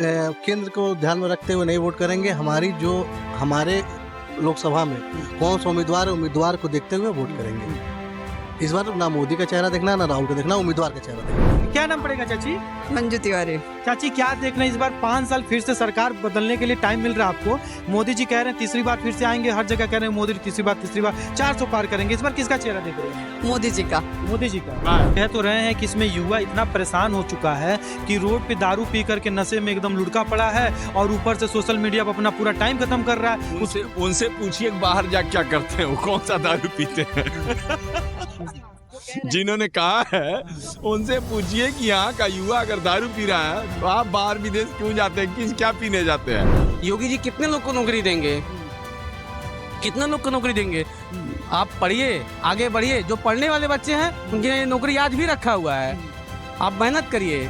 केंद्र को ध्यान में रखते हुए नहीं वोट करेंगे। हमारे लोकसभा में कौन सा उम्मीदवार है, उम्मीदवार को देखते हुए वोट करेंगे। इस बार ना मोदी का चेहरा देखना, ना राहुल का देखना, उम्मीदवार का चेहरा देखना। क्या नाम पड़ेगा चाची? मंजू तिवारी। चाची क्या देखना इस बार 5 साल फिर से सरकार बदलने के लिए टाइम मिल रहा है आपको। मोदी जी कह रहे हैं तीसरी बार फिर से आएंगे, हर जगह कह रहे हैं मोदी तीसरी बार 400 पार करेंगे। इस बार किसका चेहरा देख रहे हैं? मोदी जी का। मोदी जी का। कह तो रहे हैं कि इसमें युवा इतना परेशान हो चुका है कि रोड पे दारू पी करके नशे में एकदम लुढ़का पड़ा है और ऊपर से सोशल मीडिया पर अपना पूरा टाइम खत्म कर रहा है। उनसे पूछिए बाहर जा क्या करते हैं, वो कौन सा दारू पीते हैं। जिन्होंने कहा है उनसे पूछिए कि यहाँ का युवा अगर दारू पी रहा है तो आप बाहर विदेश क्यों जाते हैं, क्या पीने जाते हैं। योगी जी कितने लोग को नौकरी देंगे, कितने लोग को नौकरी देंगे। आप पढ़िए, आगे बढ़िए। जो पढ़ने वाले बच्चे हैं उनकी नौकरी आज भी रखा हुआ है। आप मेहनत करिए,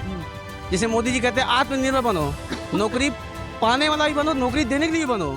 जैसे मोदी जी कहते हैं आत्मनिर्भर बनो, नौकरी पाने वाला भी बनो, नौकरी देने के लिए बनो।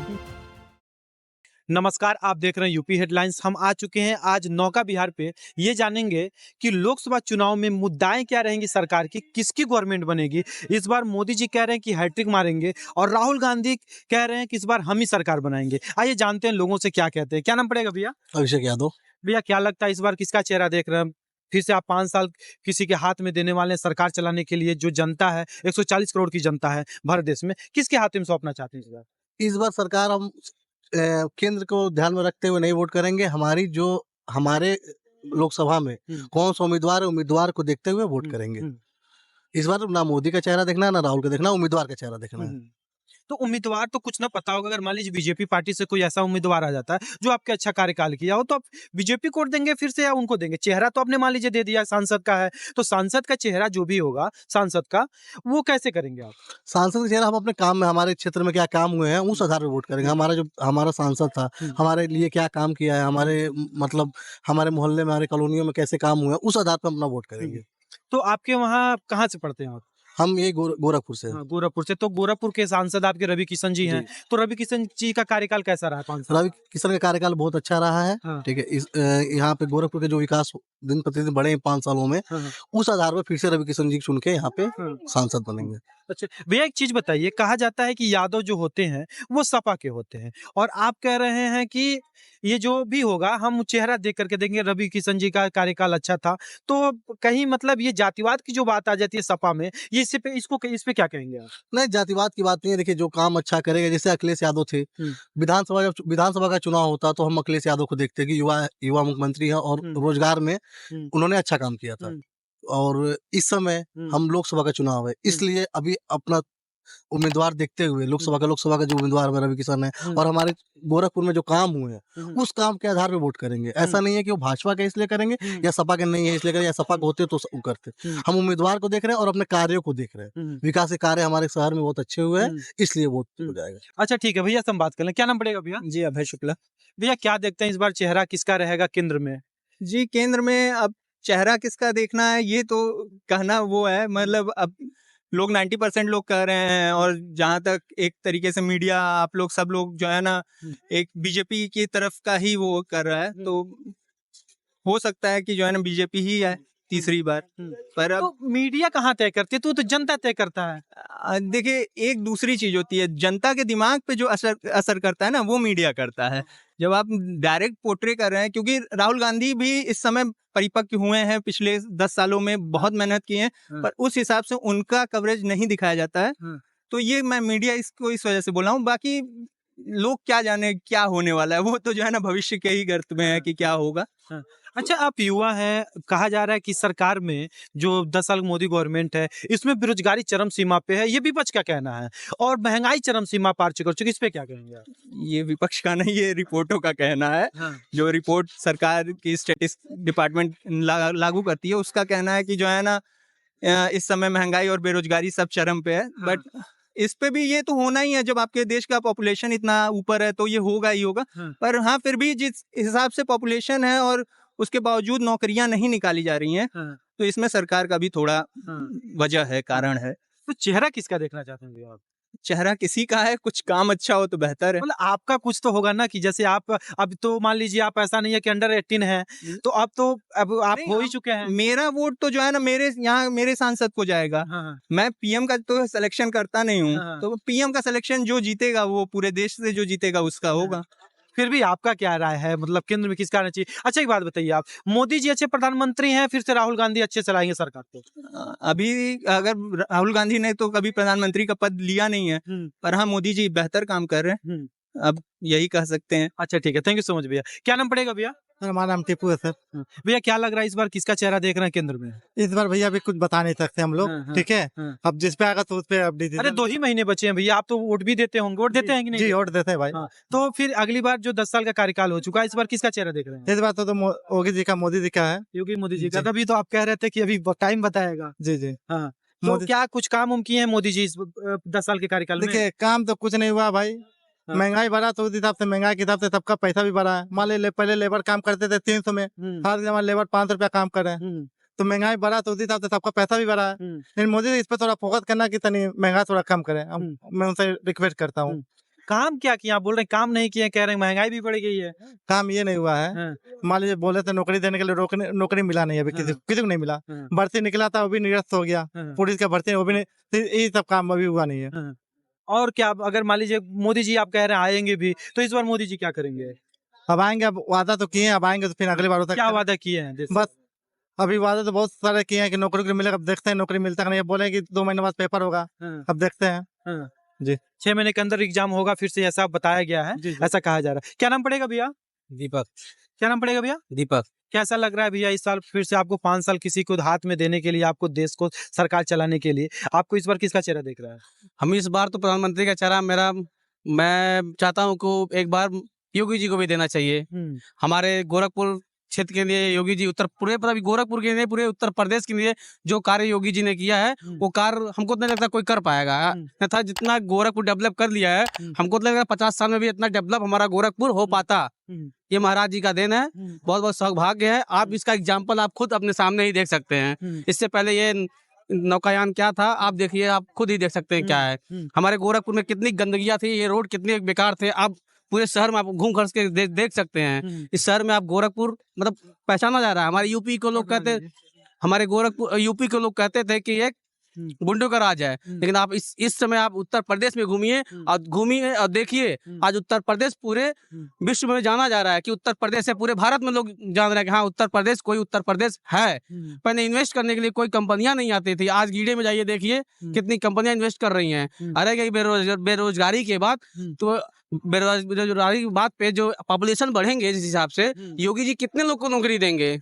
नमस्कार, आप देख रहे हैं यूपी हेडलाइंस। हम आ चुके हैं आज नौका बिहार पे। ये जानेंगे कि लोकसभा चुनाव में मुद्दाएं क्या रहेंगी सरकार की, किसकी गवर्नमेंट बनेगी। इस बार मोदी जी कह रहे हैं कि हैट्रिक मारेंगे और राहुल गांधी कह रहे हैं कि इस बार हम ही सरकार बनाएंगे। आइए जानते हैं लोगों से क्या कहते हैं। क्या नाम पड़ेगा भैया? अभिषेक यादव। भैया क्या लगता है इस बार किसका चेहरा देख रहे हैं? फिर से आप 5 साल किसी के हाथ में देने वाले हैं सरकार चलाने के लिए। जो जनता है 140 करोड़ की जनता है भारत देश में, किसके हाथ में सौंपना चाहते हैं इस बार? इस बार सरकार हम केंद्र को ध्यान में रखते हुए नहीं वोट करेंगे। हमारे लोकसभा में कौन सा उम्मीदवार है, उम्मीदवार को देखते हुए वोट करेंगे। इस बार ना मोदी का चेहरा देखना, ना राहुल का देखना, उम्मीदवार का चेहरा देखना है। तो उम्मीदवार तो कुछ ना पता होगा। अगर मान लीजिए बीजेपी पार्टी से कोई ऐसा उम्मीदवार आ जाता है जो आपके अच्छा कार्यकाल किया हो, तो आप बीजेपी को देंगे फिर से या उनको देंगे? चेहरा तो आपने मान लीजिए दे दिया, सांसद का है, तो सांसद का चेहरा जो भी होगा सांसद का, वो कैसे करेंगे आप? सांसद का चेहरा हम अपने काम में, हमारे क्षेत्र में क्या काम हुए हैं उस आधार पर वोट करेंगे। हमारा सांसद था, हमारे लिए क्या काम किया है, हमारे मोहल्ले में, हमारे कॉलोनियों में कैसे काम हुए हैं, उस आधार पर अपना वोट करेंगे। तो आपके वहाँ कहाँ से पढ़ते हैं आप? हम ये गोरखपुर से। हाँ, गोरखपुर से। तो गोरखपुर के सांसद आपके रवि किशन जी हैं। तो रवि किशन जी का कार्यकाल कैसा रहा 5 साल? रवि किशन का कार्यकाल बहुत अच्छा रहा है। हाँ। ठीक है। यहाँ पे गोरखपुर के जो विकास दिन प्रतिदिन बढ़े हैं 5 सालों में, हाँ। उस आधार पर फिर से रवि किशन जी चुन के यहाँ पे सांसद बनेंगे। अच्छा भैया एक चीज बताइए, कहा जाता है कि यादव जो होते हैं वो सपा के होते हैं और आप कह रहे हैं कि ये जो भी होगा हम चेहरा देख करके देंगे। रवि किशन जी का कार्यकाल अच्छा था, तो कहीं मतलब ये जातिवाद की जो बात आ जाती है सपा में, ये इस पे क्या कहेंगे आप? नहीं, जातिवाद की बात नहीं है। देखिए जो काम अच्छा करेगा, जैसे अखिलेश यादव थे, विधानसभा का चुनाव होता तो हम अखिलेश यादव को देखते कि युवा मुख्यमंत्री है और रोजगार में उन्होंने अच्छा काम किया था। और इस समय हम लोकसभा का चुनाव है, इसलिए अभी अपना उम्मीदवार देखते हुए लोकसभा का जो उम्मीदवार है रवि किशन है, और हमारे गोरखपुर में जो काम हुए हैं उस काम के आधार पे वोट करेंगे। ऐसा नहीं है कि वो भाजपा के इसलिए करेंगे या सपा के नहीं है इसलिए करेंगे, या सपा के होते तो वो करते। हम उम्मीदवार को देख रहे हैं और अपने कार्यों को देख रहे हैं। विकास के कार्य हमारे शहर में बहुत अच्छे हुए हैं, इसलिए वोट हो जाएगा। अच्छा ठीक है भैया, हम बात कर लें। क्या नाम पड़ेगा भैया? जी अभय शुक्ला। भैया क्या देखते हैं इस बार चेहरा किसका रहेगा केंद्र में? जी केंद्र में अब चेहरा किसका देखना है ये तो कहना वो है, मतलब अब लोग 90% लोग कह रहे हैं, और जहां तक एक तरीके से मीडिया आप लोग सब लोग जो है ना एक बीजेपी की तरफ का ही वो कर रहा है, तो हो सकता है कि जो है ना बीजेपी ही है तीसरी बार। पर अब तो मीडिया कहाँ तय करती है? तो जनता तय करता है। देखिए एक दूसरी चीज होती है, जनता के दिमाग पे जो असर करता है ना वो मीडिया करता है। जब आप डायरेक्ट पोर्ट्रे कर रहे हैं, क्योंकि राहुल गांधी भी इस समय परिपक्व हुए हैं, पिछले 10 सालों में बहुत मेहनत की है, पर उस हिसाब से उनका कवरेज नहीं दिखाया जाता है। तो ये मैं मीडिया इसको इस वजह से बोला हूँ। बाकी लोग क्या जाने क्या होने वाला है, वो तो जो है ना भविष्य के ही गर्त में है कि क्या होगा। अच्छा आप युवा हैं, कहा जा रहा है कि सरकार में जो 10 साल मोदी गवर्नमेंट है इसमें बेरोजगारी चरम सीमा पे है, ये विपक्ष का कहना है, और महंगाई चरम सीमा पार कर चुकी। इस पे क्या कहेंगे आप? ये विपक्ष का नहीं, ये रिपोर्टों का कहना है। जो रिपोर्ट सरकार की स्टैटिस्टिक्स डिपार्टमेंट लागू करती है उसका कहना है कि जो है ना इस समय महंगाई और बेरोजगारी सब चरम पे है। बट इस पे भी ये तो होना ही है, जब आपके देश का पॉपुलेशन इतना ऊपर है तो ये होगा ही होगा। पर हाँ फिर भी जिस हिसाब से पॉपुलेशन है और उसके बावजूद नौकरियां नहीं निकाली जा रही हैं, तो इसमें सरकार का भी थोड़ा वजह है, कारण है। तो चेहरा किसका देखना चाहते हैं आप? चेहरा किसी का है, कुछ काम अच्छा हो तो बेहतर है। मतलब आपका कुछ तो होगा ना, कि जैसे आप अब तो मान लीजिए आप ऐसा नहीं है कि अंडर 18 है, तो अब तो अब आप नहीं, हो ही चुके हैं। मेरा वोट तो जो है ना मेरे यहाँ मेरे सांसद को जाएगा। हाँ, मैं पीएम का तो सिलेक्शन करता नहीं हूँ, हाँ। तो पीएम का सिलेक्शन जो जीतेगा वो पूरे देश से जो जीतेगा उसका होगा। फिर भी आपका क्या राय है, मतलब केंद्र में किसका आना चाहिए? अच्छा एक बात बताइए, आप मोदी जी अच्छे प्रधानमंत्री हैं, फिर से राहुल गांधी अच्छे चलाएंगे सरकार को? अभी अगर राहुल गांधी ने तो कभी प्रधानमंत्री का पद लिया नहीं है, पर हाँ मोदी जी बेहतर काम कर रहे हैं, अब यही कह सकते हैं। अच्छा ठीक है, थैंक यू सो मच भैया। क्या नाम पड़ेगा भैया? सर हमारा नाम टीपू है सर। भैया क्या लग रहा है इस बार किसका चेहरा देख रहे हैं केंद्र में? इस बार भैया अभी कुछ बता नहीं सकते हम लोग, हाँ, ठीक है। हाँ। अब जिस पे आएगा तो उस पे अब अरे डिसीजन। 2 ही महीने बचे हैं भैया, आप तो वोट भी देते होंगे, वोट देते हैं कि नहीं? जी वोट देते हैं भाई। हाँ, तो फिर अगली बार जो 10 साल का कार्यकाल हो चुका है, इस बार किसका चेहरा देख रहे हैं? इस बार तो योगी जी का, मोदी जी का है। योगी मोदी जी का, जी। तभी तो आप कह रहे थे कि अभी टाइम बताएगा। जी जी। हाँ, तो मोदी क्या कुछ काम उम किए हैं मोदी जी इस 10 साल के कार्यकाल में? देखिए काम तो कुछ नहीं हुआ भाई। हाँ। महंगाई बढ़ा तो उस हिसाब से, महंगाई के हिसाब से सबका पैसा भी बढ़ा है। मान लीजिए पहले लेबर काम करते थे 300 में, हर जगह लेबर 500 रुपया काम कर रहे हैं। तो महंगाई बढ़ा तो उस हिसाब से सबका पैसा भी बढ़ा है। लेकिन मोदी जी इस पर थोड़ा फोकस करना कि तनी महंगा थोड़ा कम करें, मैं उनसे रिक्वेस्ट करता हूँ। काम क्या किया? आप बोल रहे हैं काम नहीं किए, कह रहे हैं महंगाई भी बढ़ गई है। काम ये नहीं हुआ है। हाँ। मान लीजिए बोले थे नौकरी देने के लिए, नौकरी मिला नहीं अभी, किसी को नहीं मिला। हाँ। भर्ती निकला था वो भी निरस्त हो गया। हाँ। पुलिस का भर्ती वो भी नहीं, तो ये सब काम अभी हुआ नहीं है। हाँ। और क्या, अगर मान लीजिए मोदी जी आप कह रहे हैं आएंगे भी, तो इस बार मोदी जी क्या करेंगे? अब आएंगे, अब वादा तो किए हैं, अब आएंगे तो फिर अगली बार हो सकता क्या है। वादा किए हैं देश से? बस अभी वादे तो बहुत सारे किए हैं कि नौकरी मिलेगा, अब देखते हैं नौकरी मिलता है नहीं। अब बोले कि 2 महीने बाद पेपर होगा, हाँ। अब देखते हैं। हाँ। जी। 6 महीने के अंदर एग्जाम होगा फिर से, ऐसा बताया गया है, ऐसा कहा जा रहा है। क्या नाम पड़ेगा भैया? दीपक। क्या नाम पड़ेगा भैया? दीपक। कैसा लग रहा है भैया इस साल फिर से आपको 5 साल किसी को हाथ में देने के लिए, आपको देश को सरकार चलाने के लिए, आपको इस बार किसका चेहरा देख रहा है? हम इस बार तो प्रधानमंत्री का चेहरा मैं चाहता हूँ को एक बार योगी जी को भी देना चाहिए। हमारे गोरखपुर क्षेत्र के लिए योगी जी पूरे गोरखपुर के लिए, पूरे उत्तर प्रदेश के लिए जो कार्य योगी जी ने किया है, वो कार्य हमको नहीं लगता कोई कर पाएगा। तथा जितना गोरखपुर डेवलप कर लिया है, हमको तो लगता है 50 साल में भी इतना डेवलप हमारा गोरखपुर हो पाता। ये महाराज जी का देन है, बहुत बहुत सौभाग्य है। आप इसका एग्जाम्पल आप खुद अपने सामने ही देख सकते हैं। इससे पहले ये नौकायान क्या था आप देखिए, आप खुद ही देख सकते हैं क्या है। हमारे गोरखपुर में कितनी गंदगियां थी, ये रोड कितने बेकार थे। आप पूरे शहर में आप घूम खर्च के देख सकते हैं। इस शहर में आप गोरखपुर मतलब पहचाना जा रहा है। हमारे यूपी को लोग कहते, हमारे गोरखपुर यूपी के लोग कहते थे कि एक गुंडों का राज है, लेकिन आप इस समय आप उत्तर प्रदेश में घूमिए और देखिए, आज उत्तर प्रदेश पूरे विश्व में जाना जा रहा है कि उत्तर प्रदेश है। पूरे भारत में लोग जान रहे हैं कि हाँ उत्तर प्रदेश कोई उत्तर प्रदेश है। पहले इन्वेस्ट करने के लिए कोई कंपनियां नहीं आती थी, आज गीडे में जाइए देखिए कितनी कंपनियां इन्वेस्ट कर रही हैं। अरे गई बेरोजगारी के बाद, तो बेरोजगारी की बात पे जो पॉपुलेशन बढ़ेंगे जिस हिसाब से, योगी जी कितने लोग को नौकरी देंगे,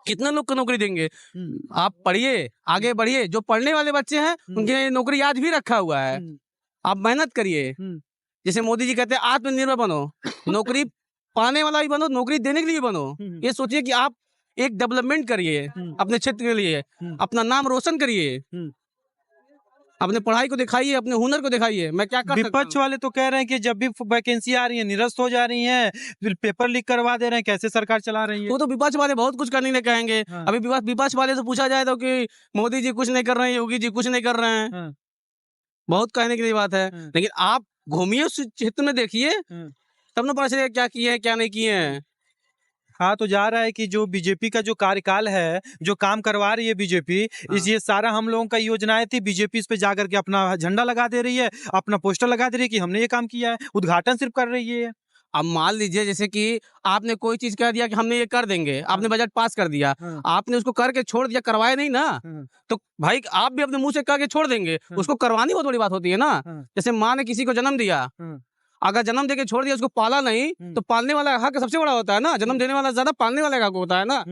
कितने लोग को नौकरी देंगे? आप पढ़िए, आगे बढ़िए, जो पढ़ने वाले बच्चे हैं उनके नौकरी आज भी रखा हुआ है। आप मेहनत करिए, जैसे मोदी जी कहते हैं आत्मनिर्भर बनो, नौकरी पाने वाला भी बनो, नौकरी देने के लिए भी बनो। ये सोचिए कि आप एक डेवलपमेंट करिए अपने क्षेत्र के लिए, अपना नाम रोशन करिए, अपने पढ़ाई को दिखाइए, अपने हुनर को दिखाइए। मैं क्या कर सकता हूं? विपक्ष वाले तो कह रहे हैं कि जब भी वैकेंसी आ रही है निरस्त हो जा रही है, फिर पेपर लीक करवा दे रहे हैं, कैसे सरकार चला रही है? वो तो विपक्ष वाले बहुत कुछ करने के कहेंगे। हाँ। अभी विपक्ष वाले से पूछा जाए तो कि मोदी जी कुछ नहीं कर रहे हैं, योगी जी कुछ नहीं कर रहे हैं। हाँ। बहुत कहने के लिए बात है, हाँ। लेकिन आप घूमिए उस क्षेत्र में, देखिए, तब ना पता चलेगा क्या किए हैं क्या नहीं किए हैं। हाँ, तो जा रहा है कि जो बीजेपी का जो कार्यकाल है, जो काम करवा रही है बीजेपी, इस ये सारा हम लोगों का योजनाएं थी, बीजेपी इस पे जाकर के अपना झंडा लगा दे रही है, अपना पोस्टर लगा दे रही है कि हमने ये काम किया है, उद्घाटन सिर्फ कर रही है। अब मान लीजिए जैसे कि आपने कोई चीज कह दिया कि हमने ये कर देंगे, आपने बजट पास कर दिया, आपने उसको करके छोड़ दिया, करवाए नहीं ना, तो भाई आप भी अपने मुंह से करके छोड़ देंगे, उसको करवानी बहुत बड़ी बात होती है ना। जैसे माँ ने किसी को जन्म दिया, अगर जन्म देके छोड़ दिया, उसको पाला नहीं, तो पालने वाला हक सबसे बड़ा होता है ना, जन्म देने वाला ज्यादा, पालने वाले का हक होता है ना।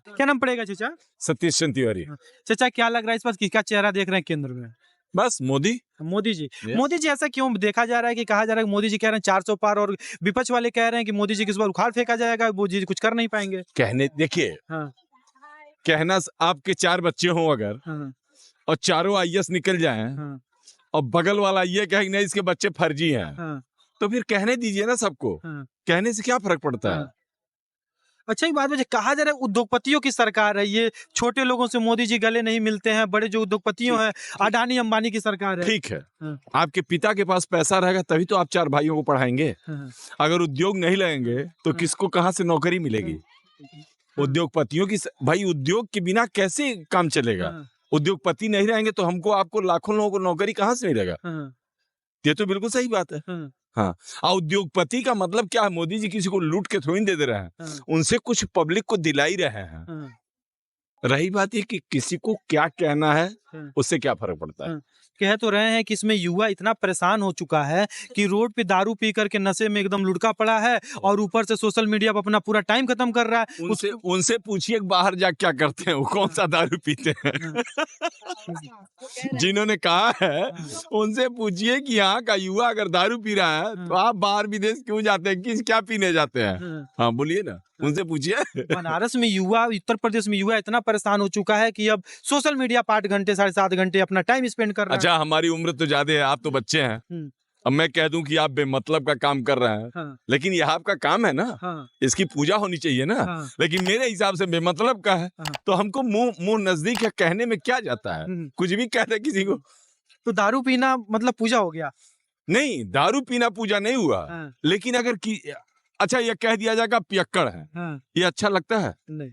क्या नाम पड़ेगा चाचा? सतीश चंद तिवारी। चाचा क्या लग रहा है इस बार किसका चेहरा देख रहे हैं केंद्र में? बस मोदी जी। Yes. मोदी जी ऐसा क्यों देखा जा रहा है कि कहा जा रहा है कि मोदी जी कह रहे हैं 400 पार, और विपक्ष वाले कह रहे हैं कि मोदी जी किस बार उखाड़ फेंका जाएगा, मोदी जी कुछ कर नहीं पाएंगे? कहने देखिए, हाँ। कहना आपके 4 बच्चे हों अगर, हाँ। और चारों आईएएस निकल जाएं, हाँ। और बगल वाला ये कहे नहीं इसके बच्चे फर्जी हैं, हाँ। तो फिर कहने दीजिए ना सबको। हाँ। कहने से क्या फर्क पड़ता है? अच्छा, एक बात मुझे कहा जा रहा है उद्योगपतियों की सरकार है ये, छोटे लोगों से मोदी जी गले नहीं मिलते हैं, बड़े जो उद्योगपतियों हैं अडानी अंबानी की सरकार है। ठीक है, हाँ। आपके पिता के पास पैसा रहेगा तभी तो आप 4 भाइयों को पढ़ाएंगे। हाँ। अगर उद्योग नहीं लगेंगे तो किसको कहाँ से नौकरी मिलेगी? उद्योगपतियों की भाई, उद्योग के बिना कैसे काम चलेगा? हाँ। उद्योगपति नहीं रहेंगे तो हमको आपको लाखों लोगों को नौकरी कहाँ से मिलेगा? हाँ। ये तो बिल्कुल सही बात है। हाँ। हाँ, और उद्योगपति का मतलब क्या है? मोदी जी किसी को लूट के थोड़ी दे रहे हैं, हाँ। उनसे कुछ पब्लिक को दिला ही रहे हैं। हाँ। रही बात ये कि किसी को क्या कहना है, हाँ। उससे क्या फर्क पड़ता है? हाँ। कह तो रहे हैं कि इसमें युवा इतना परेशान हो चुका है कि रोड पे दारू पी करके नशे में एकदम लुढ़का पड़ा है और ऊपर से सोशल मीडिया पर अपना पूरा टाइम खत्म कर रहा है। उनसे पूछिए कि बाहर जा क्या करते हैं, वो कौन सा दारू पीते हैं। जिन्होंने कहा है उनसे पूछिए कि यहाँ का युवा अगर दारू पी रहा है तो आप बाहर विदेश क्यों जाते हैं, क्या पीने जाते हैं? हाँ बोलिए ना, उनसे पूछिए। बनारस में युवा, उत्तर प्रदेश में युवा इतना परेशान हो चुका है कि अब सोशल मीडिया पर 8 घंटे 7.5 घंटे अपना टाइम स्पेंड कर रहा है। अच्छा, हमारी उम्र तो ज्यादा है, आप तो बच्चे हैं। अब मैं कह दूं कि आप बेमतलब का काम कर रहे हैं, हाँ। लेकिन यह आपका काम है ना। हाँ। इसकी पूजा होनी चाहिए ना। हाँ। लेकिन मेरे हिसाब से बेमतलब का है। हाँ। तो हमको मुंह नजदीक है, कहने में क्या जाता है? कुछ भी कह दे किसी को। तो दारू पीना मतलब पूजा हो गया? नहीं, दारू पीना पूजा नहीं हुआ। हाँ। लेकिन अगर अच्छा ये कह दिया जाएगा पियक्कड़ है, हाँ। ये अच्छा लगता है? नहीं।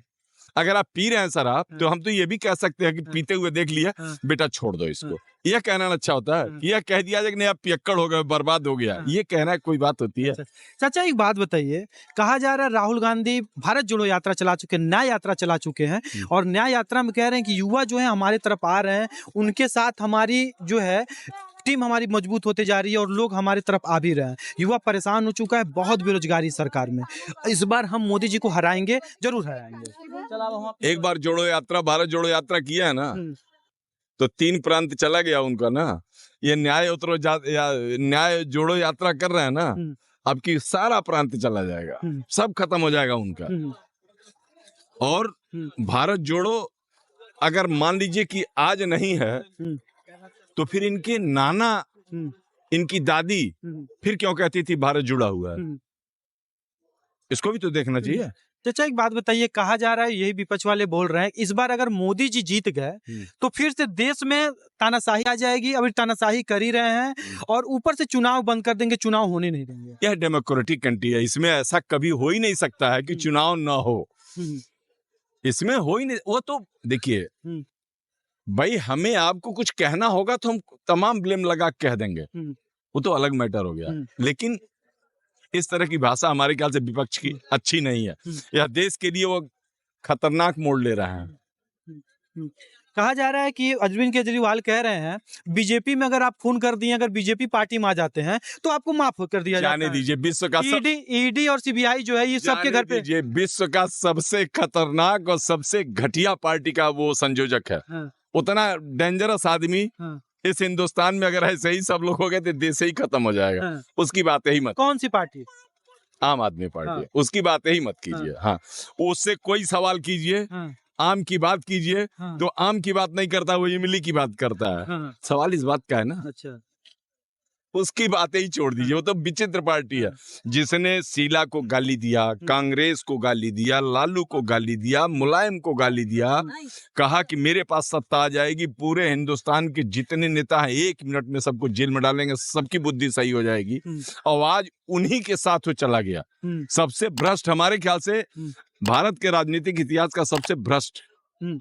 अगर आप पी रहे हैं शराब, हाँ। तो हम तो ये भी कह सकते हैं कि हाँ। पीते हुए देख लिया, हाँ। बेटा छोड़ दो इसको, हाँ। यह कहना अच्छा होता है? हाँ। यह कह दिया जाए कि नहीं आप पियक्कड़ हो गए, बर्बाद हो गया, हाँ। ये कहना कोई बात होती है? चाचा एक बात बताइए, कहा जा रहा है राहुल गांधी भारत जोड़ो यात्रा चला चुके हैं, न्याय यात्रा चला चुके हैं, और न्याय यात्रा में कह रहे हैं कि युवा जो है हमारे तरफ आ रहे हैं, उनके साथ हमारी जो है टीम हमारी मजबूत होते जा रही है और लोग हमारी तरफ आ भी रहे हैं। युवा परेशान हो चुका है, बहुत बेरोजगारी सरकार में। इस बार हम मोदी जी को हराएंगे, जरूर हराएंगे। एक बार जोड़ो यात्रा, भारत जोड़ो यात्रा किया है ना, तो 3 प्रांत चला गया उनका ना। ये न्याय जोड़ो यात्रा कर रहे हैं ना, अब की सारा प्रांत चला जाएगा, सब खत्म हो जाएगा उनका। और भारत जोड़ो अगर मान लीजिए कि आज नहीं है, तो फिर इनके नाना, इनकी दादी फिर क्यों कहती थी भारत जुड़ा हुआ है? इसको भी तो देखना चाहिए। चाचा एक बात बताइए, कहा जा रहा है, यही विपक्ष वाले बोल रहे हैं, इस बार अगर मोदी जी जीत गए तो फिर से देश में तानाशाही आ जाएगी। अभी तानाशाही कर ही रहे हैं और ऊपर से चुनाव बंद कर देंगे, चुनाव होने नहीं देंगे। यह डेमोक्रेटिक कंट्री है, इसमें ऐसा कभी हो ही नहीं सकता है कि चुनाव ना हो। इसमें हो ही नहीं। वो तो देखिए भाई, हमें आपको कुछ कहना होगा तो हम तमाम ब्लेम लगा कह देंगे, वो तो अलग मैटर हो गया। लेकिन इस तरह की भाषा हमारे ख्याल से विपक्ष की अच्छी नहीं है। यह देश के लिए वो खतरनाक मोड़ ले रहे हैं। कहा जा रहा है कि अरविंद केजरीवाल कह रहे हैं बीजेपी में अगर आप खून कर दिए, अगर बीजेपी पार्टी में आ जाते हैं तो आपको माफ कर दिया जाता है। जाने दीजिए, विश्व का ईडी और सीबीआई जो है ये सबके घर पे, विश्व का सबसे खतरनाक और सबसे घटिया पार्टी का वो संयोजक है। हाँ। उतना डेंजरस आदमी हाँ। इस हिंदुस्तान में अगर ऐसे ही सब लोग हो गए तो देश ही खत्म हो जाएगा। हाँ। उसकी बातें ही मत। कौन सी पार्टी? आम आदमी पार्टी। हाँ। उसकी बातें ही मत कीजिए। हाँ। उससे कोई सवाल कीजिए, हाँ। आम की बात कीजिए, हाँ। तो आम की बात नहीं करता, वो इमली की बात करता है। हाँ। सवाल इस बात का है ना। अच्छा, उसकी बातें ही छोड़ दीजिए। वो तो विचित्र पार्टी है, जिसने शीला को गाली दिया, कांग्रेस को गाली दिया, लालू को गाली दिया, मुलायम को गाली दिया, कहा कि मेरे पास सत्ता आ जाएगी, पूरे हिंदुस्तान के जितने नेता हैं 1 मिनट में सबको जेल में डालेंगे, सबकी बुद्धि सही हो जाएगी। और आज उन्हीं के साथ वो चला गया। सबसे भ्रष्ट, हमारे ख्याल से भारत के राजनीतिक इतिहास का सबसे भ्रष्ट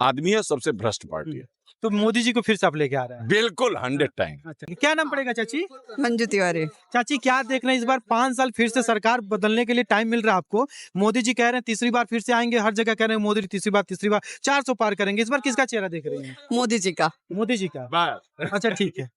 आदमी है, सबसे भ्रष्ट पार्टी है। तो मोदी जी को फिर से आप लेके आ रहे हैं? बिल्कुल 100 टाइम। अच्छा, क्या नाम पड़ेगा चाची? मंजू तिवारी। चाची क्या देख रहे हैं, इस बार 5 साल फिर से सरकार बदलने के लिए टाइम मिल रहा है आपको। मोदी जी कह रहे हैं तीसरी बार फिर से आएंगे, हर जगह कह रहे हैं मोदी तीसरी बार 400 पार करेंगे। इस बार किसका चेहरा देख रही हैं? मोदी जी का। मोदी जी का। अच्छा ठीक है।